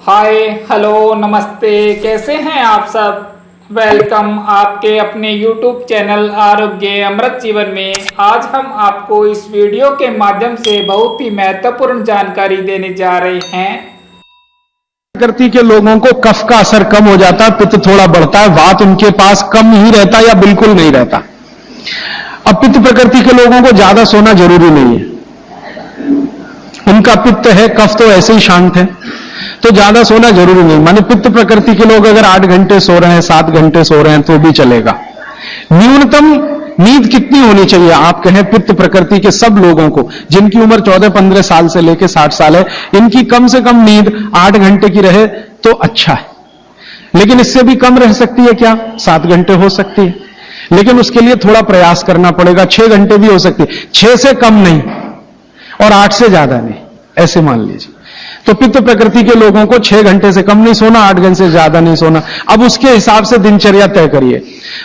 Hi hello नमस्ते, कैसे हैं आप सब। वेलकम आपके अपने YouTube चैनल आरोग्य अमृत जीवन में। आज हम आपको इस वीडियो के माध्यम से बहुत ही महत्वपूर्ण जानकारी देने जा रहे हैं। प्रकृति के लोगों को कफ का असर कम हो जाता है, पित्त थोड़ा बढ़ता है, वात उनके पास कम ही रहता या बिल्कुल नहीं रहता। अब पित्त प्रकृति के लोगों को ज्यादा सोना जरूरी नहीं है, उनका पित्त है, कफ तो ऐसे ही शांत है, तो ज्यादा सोना जरूरी नहीं। माने पित्त प्रकृति के लोग अगर 8 घंटे सो रहे हैं, 7 घंटे सो रहे हैं तो भी चलेगा। न्यूनतम नींद कितनी होनी चाहिए आप कहें पित्त प्रकृति के सब लोगों को, जिनकी उम्र 14-15 साल से लेकर 60 साल है, इनकी कम से कम नींद 8 घंटे की रहे तो अच्छा है। लेकिन इससे भी कम रह सकती है क्या? 7 घंटे हो सकती है, लेकिन उसके लिए थोड़ा प्रयास करना पड़ेगा। 6 घंटे भी हो सकती है, 6 से कम नहीं और 8 से ज्यादा नहीं, ऐसे मान लीजिए। तो पित्त प्रकृति के लोगों को 6 घंटे से कम नहीं सोना, 8 घंटे से ज्यादा नहीं सोना। अब उसके हिसाब से दिनचर्या तय करिए।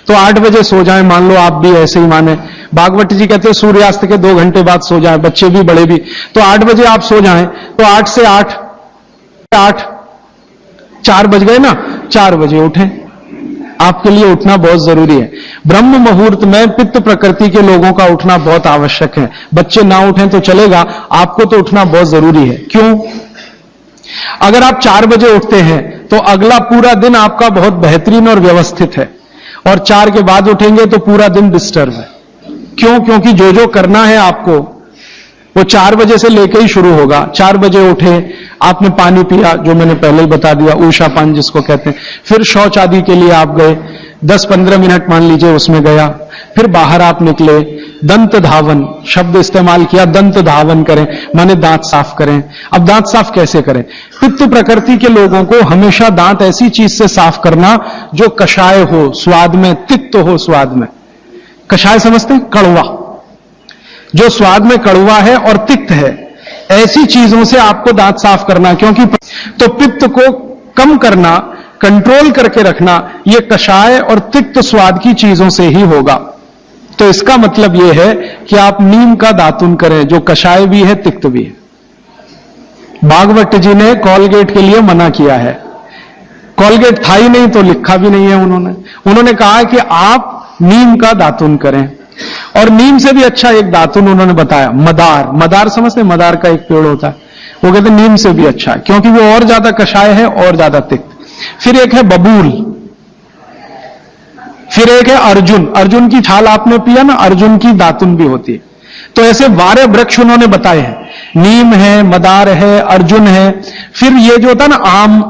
तो 8 बजे सो जाएं, मान लो आप भी ऐसे ही माने। भागवत जी कहते हैं सूर्यास्त के 2 घंटे बाद सो जाएं, बच्चे भी बड़े भी। तो 8 बजे आप सो जाएं, तो 8 से 8 4 बज गए ना, 4 बजे उठें। आपके लिए उठना बहुत जरूरी है। ब्रह्म मुहूर्त में पित्त प्रकृति के लोगों का उठना बहुत आवश्यक है। बच्चे ना उठें तो चलेगा, आपको तो उठना बहुत जरूरी है। क्यों? अगर आप 4 बजे उठते हैं तो अगला पूरा दिन आपका बहुत बेहतरीन और व्यवस्थित है, और 4 के बाद उठेंगे तो पूरा दिन डिस्टर्ब है। क्यों? क्योंकि जो जो करना है आपको वो 4 बजे से लेकर ही शुरू होगा। 4 बजे उठे, आपने पानी पिया, जो मैंने पहले ही बता दिया, ऊषा पान जिसको कहते हैं। फिर शौच आदि के लिए आप गए, 10-15 मिनट मान लीजिए उसमें गया। फिर बाहर आप निकले, दंत धावन शब्द इस्तेमाल किया, दंत धावन करें माने दांत साफ करें। अब दांत साफ कैसे करें? पित्त प्रकृति के लोगों को हमेशा दांत ऐसी चीज से साफ करना जो कषाय हो स्वाद में, तिक्त हो स्वाद में। कषाय समझते हैं? कड़वा, जो स्वाद में कड़वा है और तिक्त है, ऐसी चीजों से आपको दांत साफ करना। क्योंकि तो पित्त को कम करना, कंट्रोल करके रखना, यह कषाय और तिक्त स्वाद की चीजों से ही होगा। तो इसका मतलब यह है कि आप नीम का दातुन करें, जो कषाय भी है तिक्त भी है। भागवत जी ने कॉलगेट के लिए मना किया है। कॉलगेट था ही नहीं तो लिखा भी नहीं है उन्होंने कहा कि आप नीम का दातुन करें। और नीम से भी अच्छा एक दातुन उन्होंने बताया, मदार। मदार समझते? मदार का एक पेड़ होता है, वो कहते नीम से भी अच्छा है, क्योंकि वो और ज्यादा कषाय है और ज्यादा तिक्त। फिर एक है बबूल, फिर एक है अर्जुन। अर्जुन की छाल आपने पिया ना, अर्जुन की दातुन भी होती है। तो ऐसे 12 वृक्ष उन्होंने बताए हैं, नीम है, मदार है, अर्जुन है। फिर ये जो होता है ना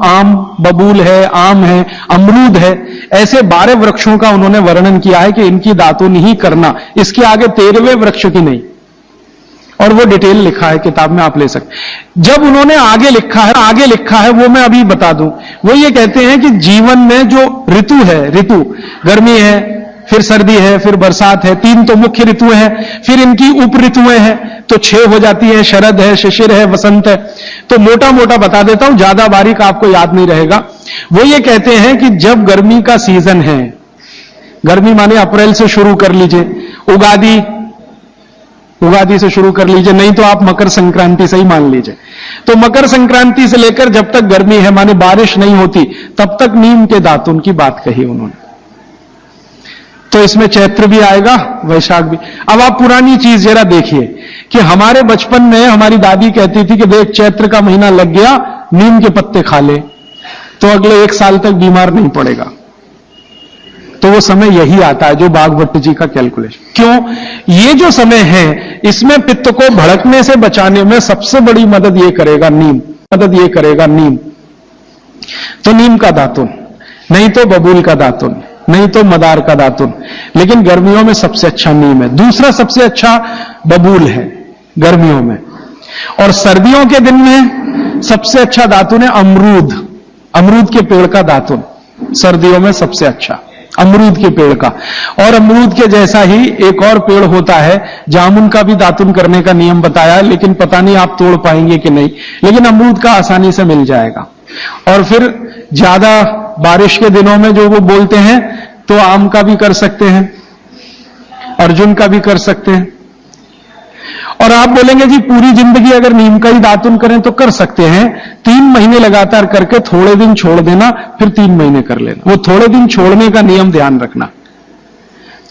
आम बबूल है, आम है, अमरूद है, ऐसे 12 वृक्षों का उन्होंने वर्णन किया है कि इनकी दातुन ही करना, इसके आगे 13वें वृक्ष की नहीं। और वो डिटेल लिखा है किताब में, आप ले सकते। जब उन्होंने आगे लिखा है वो मैं अभी बता दूं। वो ये कहते हैं कि जीवन में जो ऋतु है, ऋतु गर्मी है, फिर सर्दी है, फिर बरसात है, 3 तो मुख्य ऋतुएं हैं। फिर इनकी उप ऋतुएं हैं तो 6 हो जाती है, शरद है, शिशिर है, वसंत है। तो मोटा मोटा बता देता हूं, ज्यादा बारीक आपको याद नहीं रहेगा। वो ये कहते हैं कि जब गर्मी का सीजन है, गर्मी माने अप्रैल से शुरू कर लीजिए, उगादी से शुरू कर लीजिए, नहीं तो आप मकर संक्रांति से ही मान लीजिए। तो मकर संक्रांति से लेकर जब तक गर्मी है माने बारिश नहीं होती, तब तक नीम के दातुन की बात कही उन्होंने। तो इसमें चैत्र भी आएगा, वैशाख भी। अब आप पुरानी चीज जरा देखिए कि हमारे बचपन में हमारी दादी कहती थी कि देख चैत्र का महीना लग गया, नीम के पत्ते खा ले तो अगले 1 साल तक बीमार नहीं पड़ेगा। तो वो समय यही आता है जो भागवत जी का कैलकुलेशन। क्यों? ये जो समय है इसमें पित्त को भड़कने से बचाने में सबसे बड़ी मदद ये करेगा नीम। तो नीम का दातुन, नहीं तो बबूल का दातुन, नहीं तो मदार का दातुन। लेकिन गर्मियों में सबसे अच्छा नीम है। दूसरा सबसे अच्छा बबूल है गर्मियों में। और सर्दियों के दिन में सबसे अच्छा दातुन है अमरूद के पेड़ का दातुन। सर्दियों में सबसे अच्छा अमरूद के पेड़ का। और अमरूद के जैसा ही एक और पेड़ होता है, जामुन का भी दातुन करने का नियम बताया है, लेकिन पता नहीं आप तोड़ पाएंगे कि नहीं, लेकिन अमरूद का आसानी से मिल जाएगा। और फिर ज्यादा बारिश के दिनों में जो वो बोलते हैं तो आम का भी कर सकते हैं, अर्जुन का भी कर सकते हैं। और आप बोलेंगे जी पूरी जिंदगी अगर नीम का ही दातुन करें तो कर सकते हैं। 3 महीने लगातार करके थोड़े दिन छोड़ देना, फिर 3 महीने कर लेना। वो थोड़े दिन छोड़ने का नियम ध्यान रखना।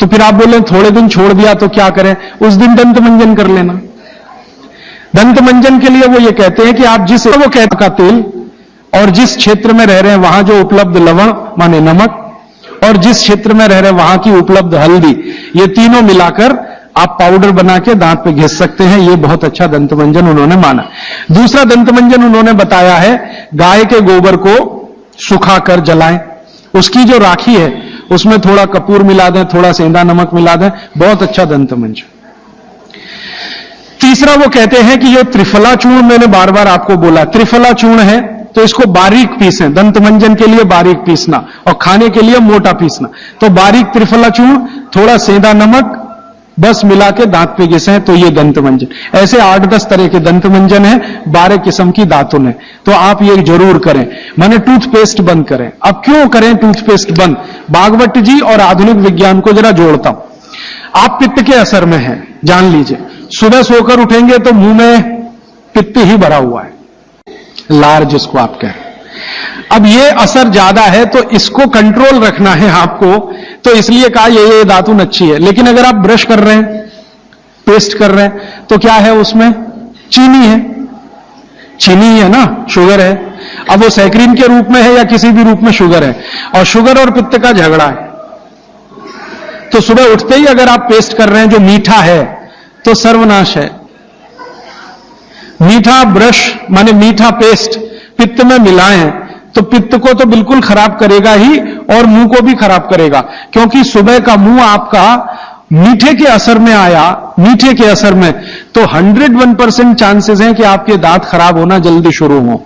तो फिर आप बोले थोड़े दिन छोड़ दिया तो क्या करें? उस दिन दंत मंजन कर लेना। दंत मंजन के लिए वो ये कहते हैं कि आप जिस वो कहते का तेल और जिस क्षेत्र में रह रहे हैं वहां जो उपलब्ध लवण माने नमक और जिस क्षेत्र में रह रहे हैं वहां की उपलब्ध हल्दी, ये तीनों मिलाकर आप पाउडर बना के दांत पे घिस सकते हैं। ये बहुत अच्छा दंत मंजन उन्होंने माना। दूसरा दंत मंजन उन्होंने बताया है गाय के गोबर को सुखाकर जलाएं, उसकी जो राखी है उसमें थोड़ा कपूर मिला दें, थोड़ा सेंधा नमक मिला दें, बहुत अच्छा दंत मंजन। तीसरा वो कहते हैं कि ये त्रिफला चूर्ण, मैंने बार बार आपको बोला त्रिफला चूर्ण है तो इसको बारीक पीसें। दंत मंजन के लिए बारीक पीसना और खाने के लिए मोटा पीसना। तो बारीक त्रिफला चूर्ण, थोड़ा सेंधा नमक, बस मिला के दांत पे घिसें तो ये दंत मंजन। ऐसे 8-10 तरह के दंत मंजन है, 12 किस्म की दातुन है। तो आप ये जरूर करें। माने टूथपेस्ट बंद करें। अब क्यों करें टूथपेस्ट बंद? भागवत जी और आधुनिक विज्ञान को जरा जोड़ता हूं। आप पित्त के असर में हैं, जान लीजिए। सुबह सोकर उठेंगे तो मुंह में पित्त ही भरा हुआ है, लार जिसको आप कह रहे हैं। अब ये असर ज्यादा है तो इसको कंट्रोल रखना है आपको, तो इसलिए कहा ये दातुन अच्छी है। लेकिन अगर आप ब्रश कर रहे हैं, पेस्ट कर रहे हैं, तो क्या है उसमें? चीनी है, चीनी है ना, शुगर है। अब वो सैकरीन के रूप में है या किसी भी रूप में शुगर है, और शुगर और पित्त का झगड़ा है। तो सुबह उठते ही अगर आप पेस्ट कर रहे हैं जो मीठा है तो सर्वनाश है। मीठा ब्रश माने मीठा पेस्ट पित्त में मिलाएं तो पित्त को तो बिल्कुल खराब करेगा ही और मुंह को भी खराब करेगा, क्योंकि सुबह का मुंह आपका मीठे के असर में आया, मीठे के असर में, तो 101% चांसेस हैं कि आपके दांत खराब होना जल्दी शुरू हो।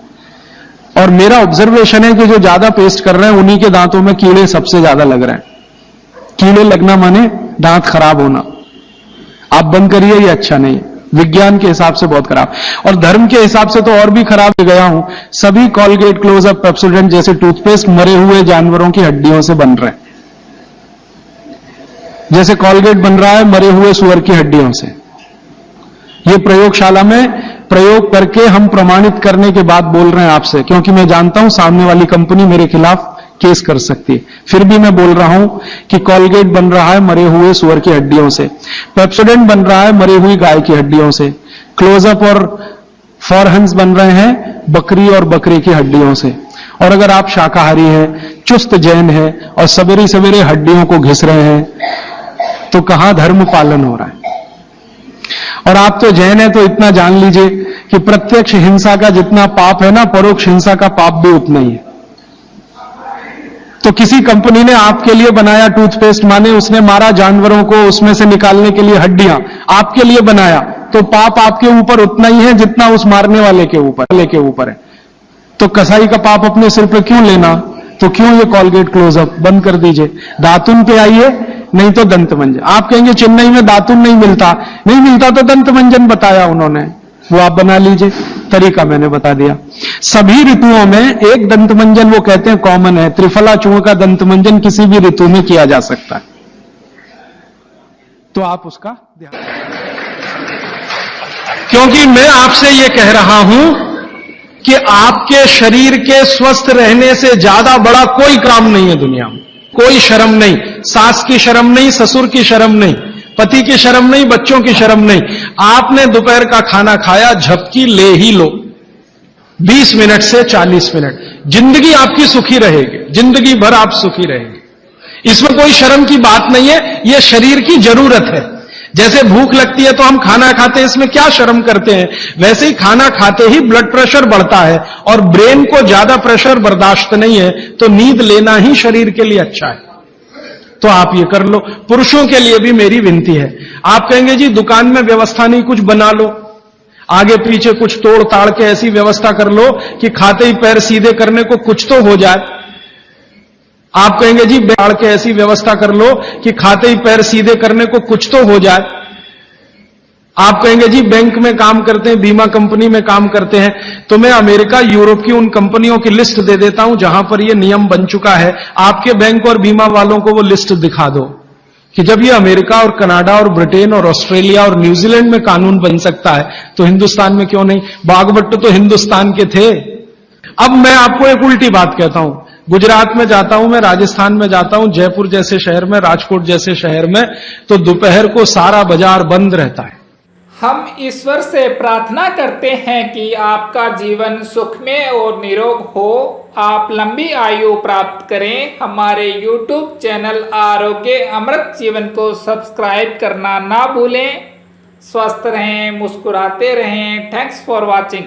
और मेरा ऑब्जर्वेशन है कि जो ज्यादा पेस्ट कर रहे हैं उन्हीं के दांतों में कीड़े सबसे ज्यादा लग रहे हैं। कीड़े लगना माने दांत खराब होना। आप बंद करिए, ये अच्छा नहीं है। विज्ञान के हिसाब से बहुत खराब, और धर्म के हिसाब से तो और भी खराब गया हूं। सभी कॉलगेट, क्लोजअप, पेप्सोडेंट जैसे टूथपेस्ट मरे हुए जानवरों की हड्डियों से बन रहे हैं। जैसे कॉलगेट बन रहा है मरे हुए सुअर की हड्डियों से। ये प्रयोगशाला में प्रयोग करके हम प्रमाणित करने के बाद बोल रहे हैं आपसे, क्योंकि मैं जानता हूं सामने वाली कंपनी मेरे खिलाफ केस कर सकती है। फिर भी मैं बोल रहा हूं कि कॉलगेट बन रहा है मरे हुए सुअर की हड्डियों से, पेप्सोडेंट बन रहा है मरी हुई गाय की हड्डियों से, क्लोजअप और फॉरहंस बन रहे हैं बकरी और बकरे की हड्डियों से। और अगर आप शाकाहारी हैं, चुस्त जैन हैं और सवेरे सवेरे हड्डियों को घिस रहे हैं, तो कहां धर्म पालन हो रहा है? और आप तो जैन है तो इतना जान लीजिए कि प्रत्यक्ष हिंसा का जितना पाप है ना, परोक्ष हिंसा का पाप भी उतना ही है। तो किसी कंपनी ने आपके लिए बनाया टूथपेस्ट, माने उसने मारा जानवरों को उसमें से निकालने के लिए हड्डियां, आपके लिए बनाया, तो पाप आपके ऊपर उतना ही है जितना उस मारने वाले के ऊपर है। तो कसाई का पाप अपने सिर पे क्यों लेना? तो क्यों ये कॉलगेट, क्लोजअप बंद कर दीजिए। दातुन पे आइए, नहीं तो दंत मंजन। आप कहेंगे चेन्नई में दातुन नहीं मिलता, नहीं मिलता तो दंत मंजन बताया उन्होंने, वो आप बना लीजिए। तरीका मैंने बता दिया। सभी ऋतुओं में एक दंत मंजन वो कहते हैं कॉमन है। त्रिफला चूर्ण का दंत मंजन किसी भी ऋतु में किया जा सकता है, तो आप उसका ध्यान, क्योंकि मैं आपसे ये कह रहा हूं कि आपके शरीर के स्वस्थ रहने से ज्यादा बड़ा कोई काम नहीं है दुनिया में। कोई शर्म नहीं, सास की शर्म नहीं, ससुर की शर्म नहीं, पति की शर्म नहीं, बच्चों की शर्म नहीं। आपने दोपहर का खाना खाया, झपकी ले ही लो, 20 मिनट से 40 मिनट, जिंदगी आपकी सुखी रहेगी, जिंदगी भर आप सुखी रहेंगे। इसमें कोई शर्म की बात नहीं है, यह शरीर की जरूरत है। जैसे भूख लगती है तो हम खाना खाते हैं, इसमें क्या शर्म करते हैं? वैसे ही खाना खाते ही ब्लड प्रेशर बढ़ता है और ब्रेन को ज्यादा प्रेशर बर्दाश्त नहीं है, तो नींद लेना ही शरीर के लिए अच्छा है। तो आप ये कर लो। पुरुषों के लिए भी मेरी विनती है। आप कहेंगे जी दुकान में व्यवस्था नहीं, कुछ बना लो, आगे पीछे कुछ तोड़ ताड़ के ऐसी व्यवस्था कर लो कि खाते ही पैर सीधे करने को कुछ तो हो जाए। आप कहेंगे जी ताड़ के ऐसी व्यवस्था कर लो कि खाते ही पैर सीधे करने को कुछ तो हो जाए। आप कहेंगे जी बैंक में काम करते हैं, बीमा कंपनी में काम करते हैं, तो मैं अमेरिका, यूरोप की उन कंपनियों की लिस्ट दे देता हूं जहां पर यह नियम बन चुका है। आपके बैंक और बीमा वालों को वो लिस्ट दिखा दो कि जब ये अमेरिका और कनाडा और ब्रिटेन और ऑस्ट्रेलिया और न्यूजीलैंड में कानून बन सकता है तो हिंदुस्तान में क्यों नहीं? बाघभट्ट तो हिंदुस्तान के थे। अब मैं आपको एक उल्टी बात कहता हूं, गुजरात में जाता हूं, मैं राजस्थान में जाता हूं, जयपुर जैसे शहर में, राजकोट जैसे शहर में, तो दोपहर को सारा बाजार बंद रहता है। हम ईश्वर से प्रार्थना करते हैं कि आपका जीवन सुखमय और निरोग हो, आप लंबी आयु प्राप्त करें। हमारे YouTube चैनल आरोग्य अमृत जीवन को सब्सक्राइब करना ना भूलें। स्वस्थ रहें, मुस्कुराते रहें। Thanks for watching.